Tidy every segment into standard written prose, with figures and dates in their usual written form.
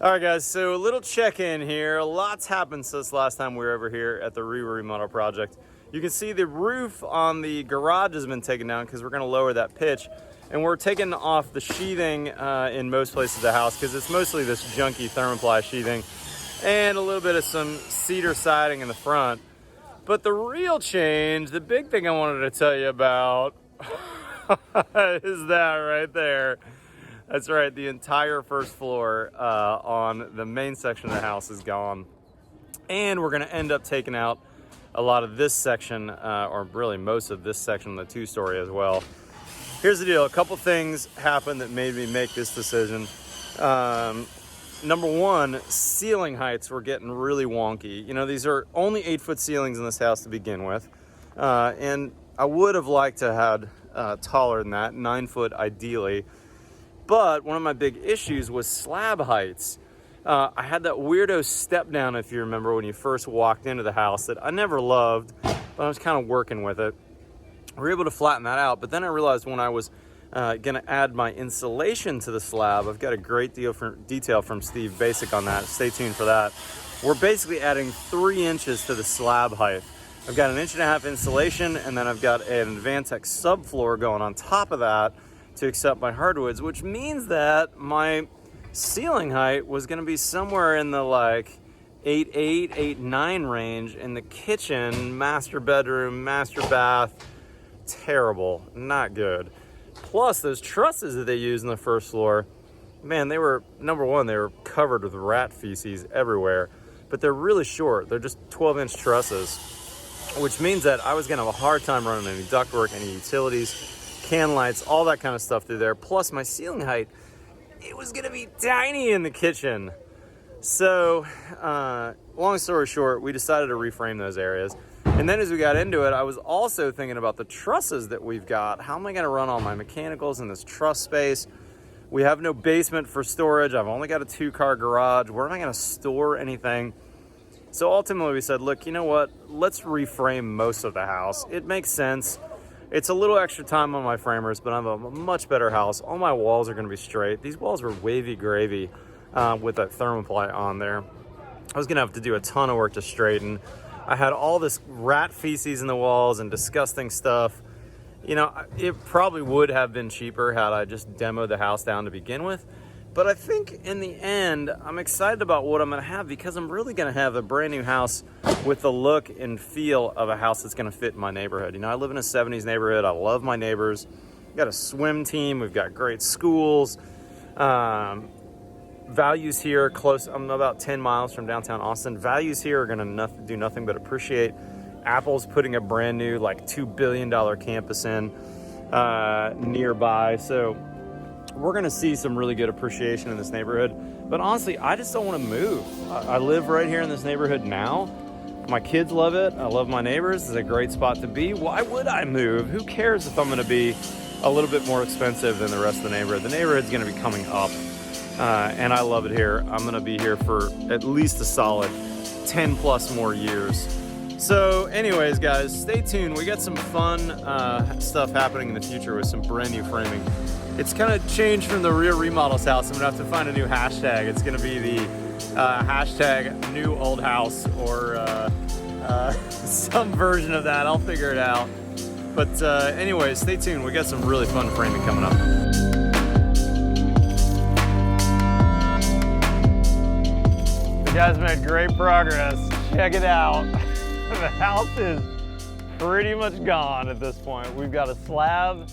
All right, guys, so a little check-in here. A lot's happened since last time we were over here at the remodel project. You can see the roof on the garage has been taken down because we're going to lower that pitch. And we're taking off the sheathing in most places of the house because it's mostly this junky thermoply sheathing and a little bit of some cedar siding in the front. But the real change, the big thing I wanted to tell you about is that right there. That's right, the entire first floor on the main section of the house is gone. And we're gonna end up taking out a lot of this section, or really most of this section, the two-story as well. Here's the deal, a couple things happened that made me make this decision. Number one, ceiling heights were getting really wonky. You know, these are only 8-foot ceilings in this house to begin with. And I would have liked to have had taller than that, 9 foot ideally. But one of my big issues was slab heights. I had that weirdo step down, if you remember, when you first walked into the house that I never loved, but I was kind of working with it. We were able to flatten that out, but then I realized when I was gonna add my insulation to the slab, I've got a great detail from Steve Basic on that, stay tuned for that. We're basically adding 3 inches to the slab height. I've got an 1.5 inch insulation, and then I've got an Advantech subfloor going on top of that to accept my hardwoods, which means that my ceiling height was going to be somewhere in the like 8.8, 8.9 range in the kitchen, master bedroom, master bath. Terrible, not good. Plus those trusses that they use in the first floor, man, they were, number one, they were covered with rat feces everywhere, but they're really short. They're just 12-inch trusses, which means that I was going to have a hard time running any ductwork, any utilities, can lights, all that kind of stuff through there. Plus my ceiling height, it was gonna be tiny in the kitchen. So long story short, we decided to reframe those areas. And then as we got into it, I was also thinking about the trusses that we've got. How am I gonna run all my mechanicals in this truss space? We have no basement for storage. I've only got a 2-car garage. Where am I gonna store anything? So ultimately we said, look, you know what? Let's reframe most of the house. It makes sense. It's a little extra time on my framers, but I have a much better house. All my walls are gonna be straight. These walls were wavy gravy with that thermoply on there. I was gonna have to do a ton of work to straighten. I had all this rat feces in the walls and disgusting stuff. You know, it probably would have been cheaper had I just demoed the house down to begin with. But I think in the end, I'm excited about what I'm gonna have because I'm really gonna have a brand new house with the look and feel of a house that's gonna fit in my neighborhood. You know, I live in a 70s neighborhood. I love my neighbors. We've got a swim team. We've got great schools. Values here close, I'm about 10 miles from downtown Austin. Values here are gonna do nothing but appreciate. Apple's putting a brand new like $2 billion campus in nearby. So we're gonna see some really good appreciation in this neighborhood. But honestly, I just don't wanna move. I live right here in this neighborhood now. My kids love it. I love my neighbors. It's a great spot to be. Why would I move? Who cares if I'm gonna be a little bit more expensive than the rest of the neighborhood? The neighborhood's gonna be coming up. And I love it here. I'm gonna be here for at least a solid 10 plus more years. So anyways, guys, stay tuned. We got some fun stuff happening in the future with some brand new framing. It's kind of changed from the real remodels house. I'm gonna have to find a new hashtag. It's gonna be the hashtag new old house or some version of that. I'll figure it out. But anyways, stay tuned. We got some really fun framing coming up. You guys made great progress. Check it out. The house is pretty much gone at this point. We've got a slab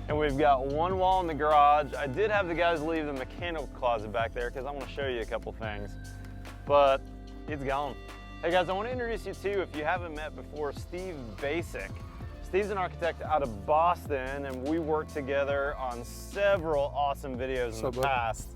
and we've got one wall in the garage. I did have the guys leave the mechanical closet back there because I want to show you a couple things, but it's gone. Hey guys, I want to introduce you to, if you haven't met before, Steve Basic. Steve's an architect out of Boston and we worked together on several awesome videos in the past.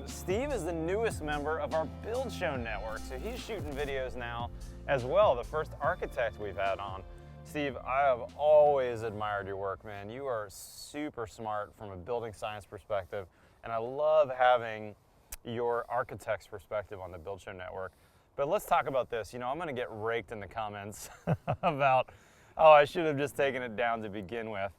Steve is the newest member of our Build Show network, so he's shooting videos now as well, the first architect we've had on. Steve, I have always admired your work, man. You are super smart from a building science perspective, and I love having your architect's perspective on the Build Show network. But let's talk about this. You know, I'm gonna get raked in the comments about, oh, I should have just taken it down to begin with.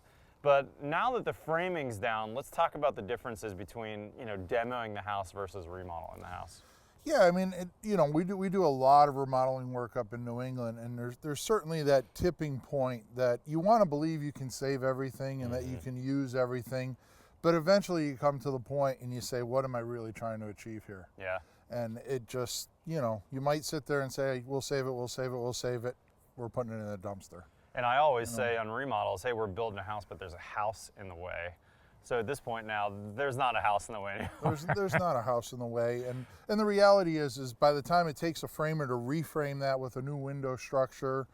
But now that the framing's down, let's talk about the differences between, you know, demoing the house versus remodeling the house. Yeah, I mean, you know, we do a lot of remodeling work up in New England, and there's certainly that tipping point that you want to believe you can save everything and that you can use everything, but eventually you come to the point and you say, what am I really trying to achieve here? Yeah. And it just, you know, you might sit there and say, we'll save it, we'll save it, we'll save it. We're putting it in the dumpster. And I always say on remodels, hey, we're building a house, but there's a house in the way. So at this point now, there's not a house in the way anymore. There's not a house in the way, and the reality is by the time it takes a framer to reframe that with a new window structure,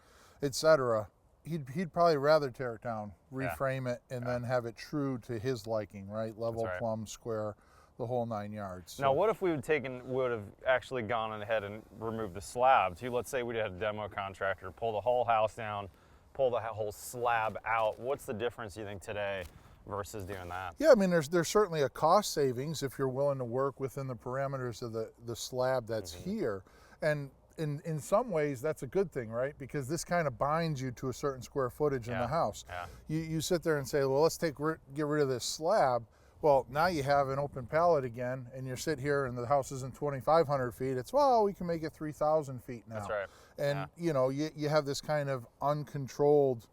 etc., he'd probably rather tear it down, reframe it, and then have it true to his liking, right? Level, plumb, square, the whole 9 yards. Now, what if we would have actually gone ahead and removed the slabs? Let's say we had a demo contractor pull the whole house down, pull the whole slab out. What's the difference, you think, today versus doing that? Yeah, I mean, there's certainly a cost savings if you're willing to work within the parameters of the slab that's here. And in some ways, that's a good thing, right? Because this kind of binds you to a certain square footage in the house. Yeah. You sit there and say, well, let's get rid of this slab. Well, now you have an open pallet again, and you sit here and the house isn't 2,500 feet. It's, well, we can make it 3,000 feet now. That's right. And, you know, you have this kind of uncontrolled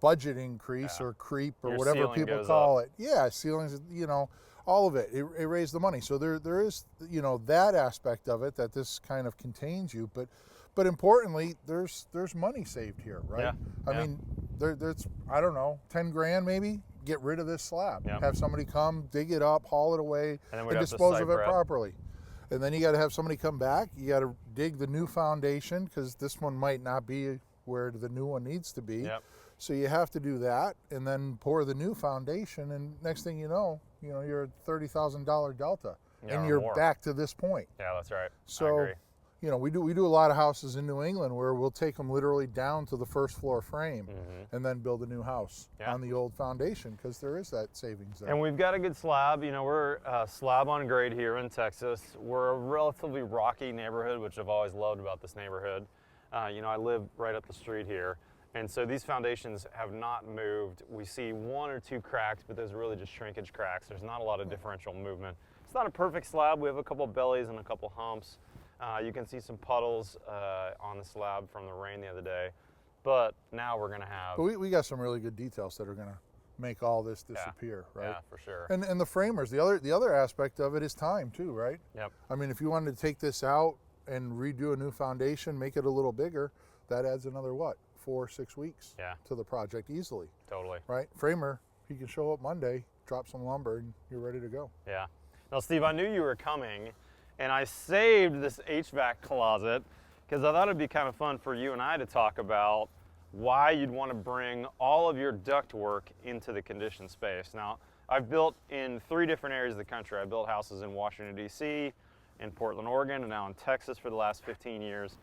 budget increase or creep or Your whatever ceiling people goes call up. it. Yeah, ceilings, you know, all of it. It raised the money. So there is, you know, that aspect of it that this kind of contains you. But importantly, there's money saved here, right? Yeah. I mean, there's, I don't know, 10 grand maybe. Get rid of this slab. Have somebody come, dig it up, haul it away, and dispose of it properly. And then you got to have somebody come back. You got to dig the new foundation because this one might not be where the new one needs to be. So you have to do that, and then pour the new foundation. And next thing you know, you're at $30,000 delta, and you're back to this point. Yeah, that's right. So, I agree. You know, we do a lot of houses in New England where we'll take them literally down to the first floor frame and then build a new house on the old foundation because there is that savings there. And we've got a good slab. You know, we're slab on grade here in Texas. We're a relatively rocky neighborhood, which I've always loved about this neighborhood. You know, I live right up the street here. And so these foundations have not moved. We see one or two cracks, but those are really just shrinkage cracks. There's not a lot of differential movement. It's not a perfect slab. We have a couple bellies and a couple humps. You can see some puddles on the slab from the rain the other day, but now we're gonna have. But we got some really good details that are gonna make all this disappear, right? Yeah, for sure. And the framers, the other aspect of it is time too, right? Yep. I mean, if you wanted to take this out and redo a new foundation, make it a little bigger, that adds another 4 or 6 weeks to the project easily. Totally. Right? Framer, he can show up Monday, drop some lumber, and you're ready to go. Yeah. Now, Steve, I knew you were coming. And I saved this HVAC closet because I thought it'd be kind of fun for you and I to talk about why you'd want to bring all of your ductwork into the conditioned space. Now, I've built in 3 different areas of the country. I built houses in Washington, D.C., in Portland, Oregon, and now in Texas for the last 15 years.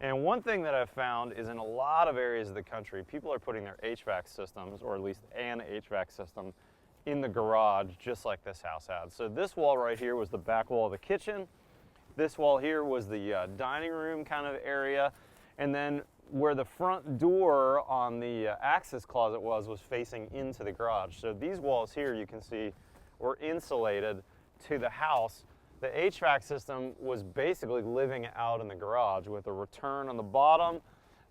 And one thing that I've found is in a lot of areas of the country, people are putting their HVAC systems, or at least an HVAC system, in the garage, just like this house had. So this wall right here was the back wall of the kitchen. This wall here was the dining room kind of area. And then where the front door on the access closet was facing into the garage. So these walls here, you can see, were insulated to the house. The HVAC system was basically living out in the garage with a return on the bottom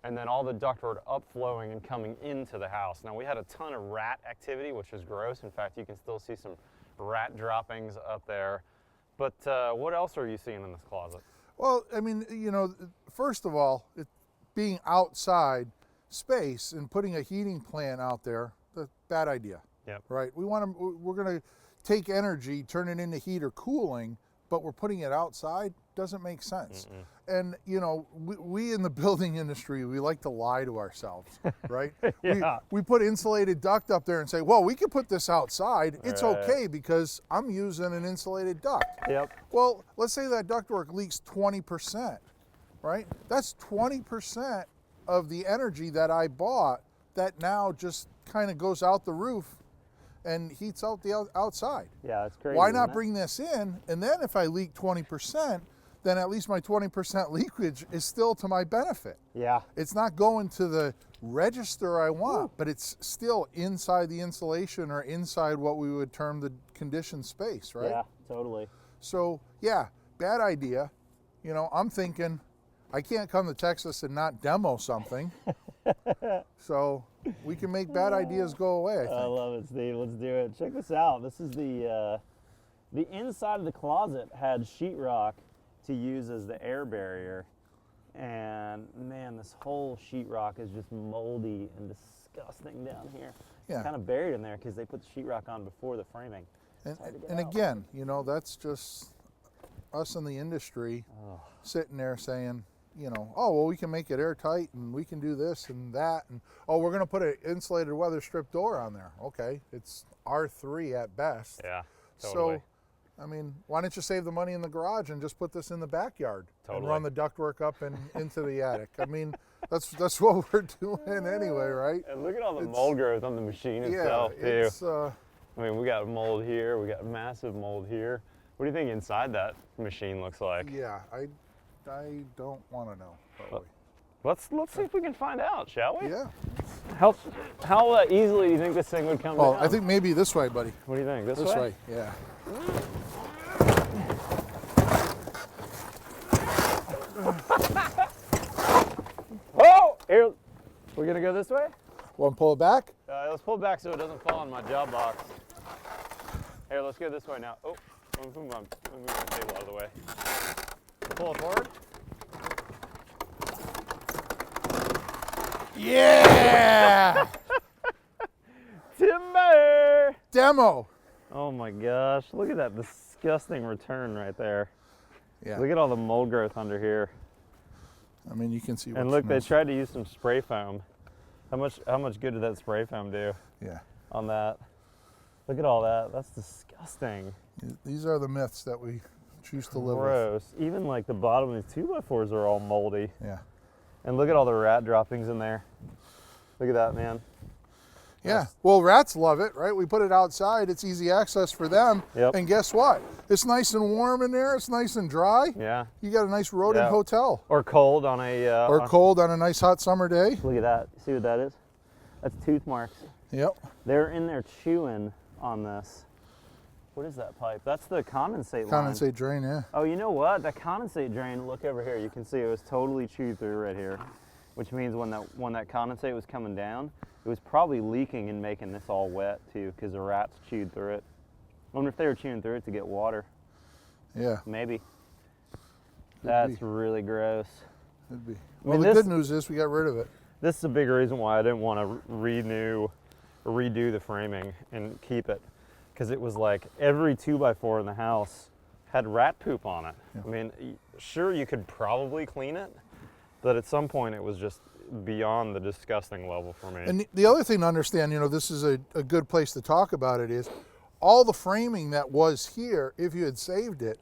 and then all the ductwork upflowing and coming into the house. Now, we had a ton of rat activity, which was gross. In fact, you can still see some rat droppings up there. But what else are you seeing in this closet? Well, I mean, you know, first of all, being outside space and putting a heating plant out there, that's a bad idea. Yep. Right? We're going to take energy, turn it into heat or cooling, but we're putting it outside, doesn't make sense. And, you know, we in the building industry, we like to lie to ourselves, right? We put insulated duct up there and say, well, we can put this outside. It's okay because I'm using an insulated duct. Yep. Well, let's say that ductwork leaks 20%, right? That's 20% of the energy that I bought that now just kind of goes out the roof and heats out the outside. Yeah, that's crazy. Why not bring this in? And then if I leak 20%, then at least my 20% leakage is still to my benefit. Yeah. It's not going to the register I want, but it's still inside the insulation or inside what we would term the conditioned space, right? Yeah, totally. So yeah, bad idea. You know, I'm thinking I can't come to Texas and not demo something. So we can make bad ideas go away, I think. I love it, Steve. Let's do it. Check this out. This is the inside of the closet had sheetrock to use as the air barrier. And man, this whole sheetrock is just moldy and disgusting down here. Yeah. It's kind of buried in there because they put the sheetrock on before the framing. And again, you know, that's just us in the industry sitting there saying, you know, oh, well, we can make it airtight and we can do this and that. And, oh, we're going to put an insulated weather strip door on there. Okay, it's R3 at best. Yeah, totally. So, I mean, why don't you save the money in the garage and just put this in the backyard and run the ductwork up and into the attic? I mean, that's what we're doing anyway, right? And look at all the mold growth on the machine itself, too. I mean, we got mold here, we got massive mold here. What do you think inside that machine looks like? Yeah, I don't want to know, probably. Let's see if we can find out, shall we? Yeah. How easily do you think this thing would come down? I think maybe this way, buddy. What do you think? This way? Yeah. Oh! Here, we're gonna go this way? Want to pull it back? Let's pull it back so it doesn't fall on my job box. Here, let's go this way now. Oh, move my table out of the way. Pull it forward. Yeah! Timber! Demo. Oh my gosh, look at that disgusting return right there. Yeah. Look at all the mold growth under here. I mean, you can see what's And look, nice. they tried to use some spray foam. How much good did that spray foam do? Yeah. On that? Look at all that. That's disgusting. These are the myths that we choose to live with. Gross. Even like the bottom of these 2x4s are all moldy. Yeah. And look at all the rat droppings in there. Look at that, man. Yeah, well, rats love it, right? We put it outside, it's easy access for them. Yep. And guess what? It's nice and warm in there, it's nice and dry. Yeah. You got a nice rodent hotel. Or cold on a... cold on a nice hot summer day. Look at that. See what that is? That's tooth marks. Yep. They're in there chewing on this. What is that pipe? That's the condensate line. Condensate drain, yeah. Oh, you know what? The condensate drain, look over here. You can see it was totally chewed through right here, which means when that condensate was coming down, it was probably leaking and making this all wet too, because the rats chewed through it. I wonder if they were chewing through it to get water. Yeah. Maybe. That's really gross. Could be. Well, the good news is we got rid of it. This is a big reason why I didn't want to redo the framing and keep it, because it was like every 2x4 in the house had rat poop on it. Yeah. I mean, sure, you could probably clean it, but at some point it was just beyond the disgusting level for me. And the other thing to understand, you know, this is a good place to talk about it, is all the framing that was here, if you had saved it,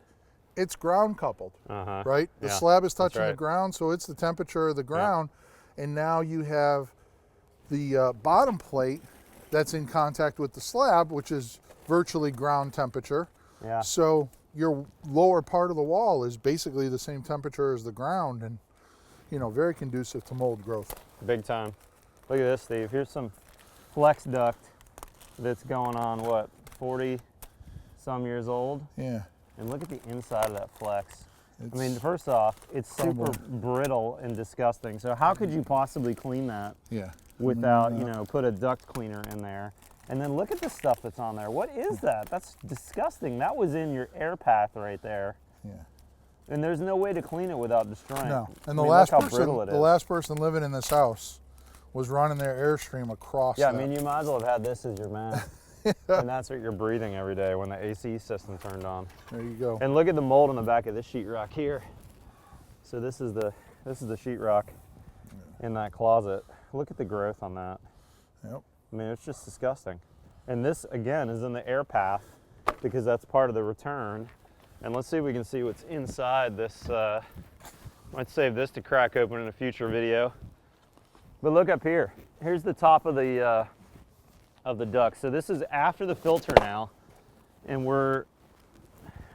it's ground coupled, right? The slab is touching the ground, so it's the temperature of the ground. And now you have the bottom plate that's in contact with the slab, which is virtually ground temperature. Yeah. So your lower part of the wall is basically the same temperature as the ground, and you know, very conducive to mold growth. Big time. Look at this, Steve. Here's some flex duct that's going on, what, 40 some years old? Yeah. And look at the inside of that flex. I mean, first off, it's super brittle and disgusting. So how could you possibly clean that without, you know, put a duct cleaner in there? And then look at the stuff that's on there. What is that? That's disgusting. That was in your air path right there. Yeah. And there's no way to clean it without destroying it. No. And I mean, the last person living in this house was running their Airstream across. Yeah, I mean, you might as well have had this as your mat. And that's what you're breathing every day when the AC system turned on. There you go. And look at the mold on the back of this sheetrock here. So this is the sheetrock in that closet. Look at the growth on that. Yep. I mean, it's just disgusting. And this again is in the air path because that's part of the return. And let's see if we can see what's inside this. Might save this to crack open in a future video. But look up here. Here's the top of the duct. So this is after the filter now, and we're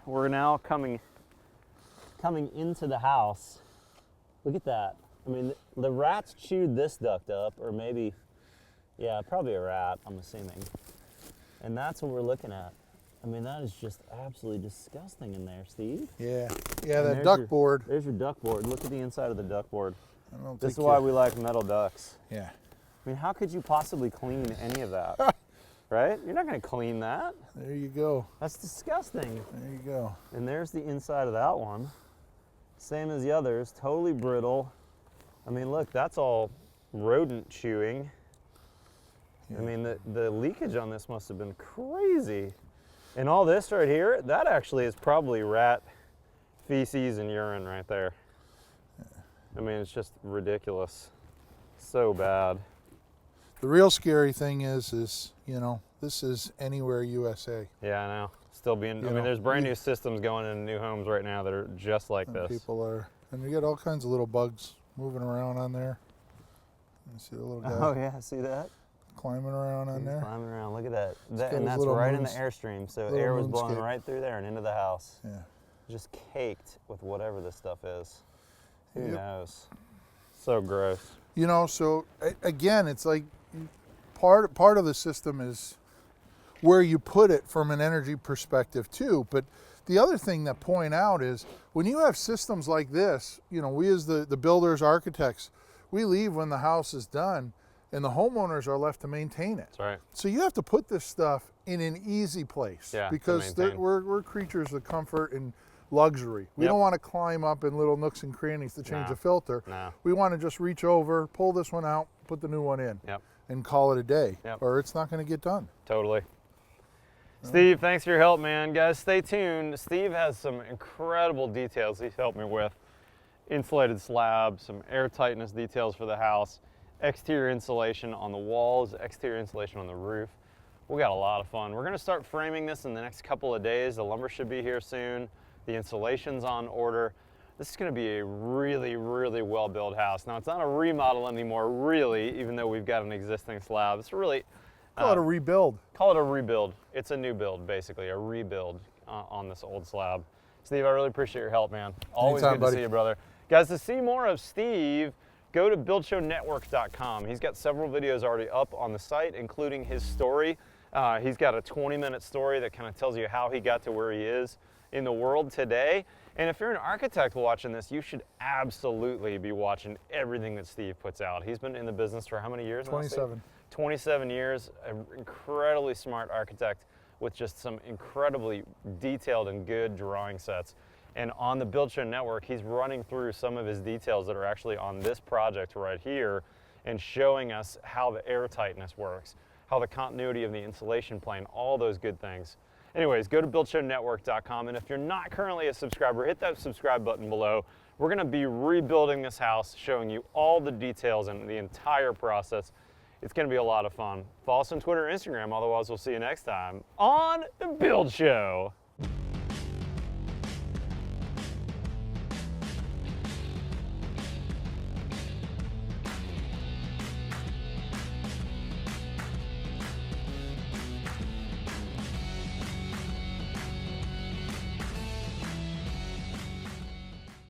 now coming coming into the house. Look at that. I mean, the rats chewed this duct up, or maybe, yeah, probably a rat, I'm assuming. And that's what we're looking at. I mean, that is just absolutely disgusting in there, Steve. Yeah, yeah, that duct board. There's your duct board. Look at the inside of the duct board. This is why we like metal ducts. Yeah. I mean, how could you possibly clean any of that? Right? You're not going to clean that. There you go. That's disgusting. There you go. And there's the inside of that one. Same as the others, totally brittle. I mean, look, that's all rodent chewing. Yeah. I mean, the leakage on this must have been crazy. And all this right here, that actually is probably rat feces and urine right there. I mean, it's just ridiculous. So bad. The real scary thing is, you know, this is anywhere USA. Yeah, I know. Still being, I mean, there's brand new systems going into new homes right now that are just like this. People are, and you get all kinds of little bugs moving around on there. You see the little guy? Oh yeah, see that? Climbing around on there. Climbing around, look at that. And that's right in the airstream, so air was blowing moonscape. right through there and into the house. Yeah. Just caked with whatever this stuff is. Who knows? So gross. You know, so again, it's like part of the system is where you put it from an energy perspective too. But the other thing that point out is when you have systems like this, you know, we as the builders, architects, we leave when the house is done and the homeowners are left to maintain it. That's right. So you have to put this stuff in an easy place because we're creatures of comfort and luxury. We don't want to climb up in little nooks and crannies to change the filter. No. We want to just reach over, pull this one out, put the new one in, and call it a day, or it's not going to get done. Totally. Steve, thanks for your help, man. Guys, stay tuned. Steve has some incredible details he's helped me with. Insulated slab, some air tightness details for the house, exterior insulation on the walls, exterior insulation on the roof. We got a lot of fun. We're going to start framing this in the next couple of days. The lumber should be here soon. The insulation's on order. This is going to be a really, really well-built house. Now, it's not a remodel anymore, really, even though we've got an existing slab. It's really... Call it a rebuild. Call it a rebuild. It's a new build, basically, a rebuild on this old slab. Steve, I really appreciate your help, man. Always good to see you, brother. Guys, to see more of Steve, go to buildshownetworks.com. He's got several videos already up on the site, including his story. He's got a 20-minute story that kind of tells you how he got to where he is in the world today. And if you're an architect watching this, you should absolutely be watching everything that Steve puts out. He's been in the business for how many years? 27. 27 years, an incredibly smart architect with just some incredibly detailed and good drawing sets. And on the Build Show Network, he's running through some of his details that are actually on this project right here and showing us how the air tightness works, how the continuity of the insulation plane, all those good things. Anyways, go to buildshownetwork.com, and if you're not currently a subscriber, hit that subscribe button below. We're gonna be rebuilding this house, showing you all the details and the entire process. It's gonna be a lot of fun. Follow us on Twitter and Instagram, otherwise we'll see you next time on The Build Show.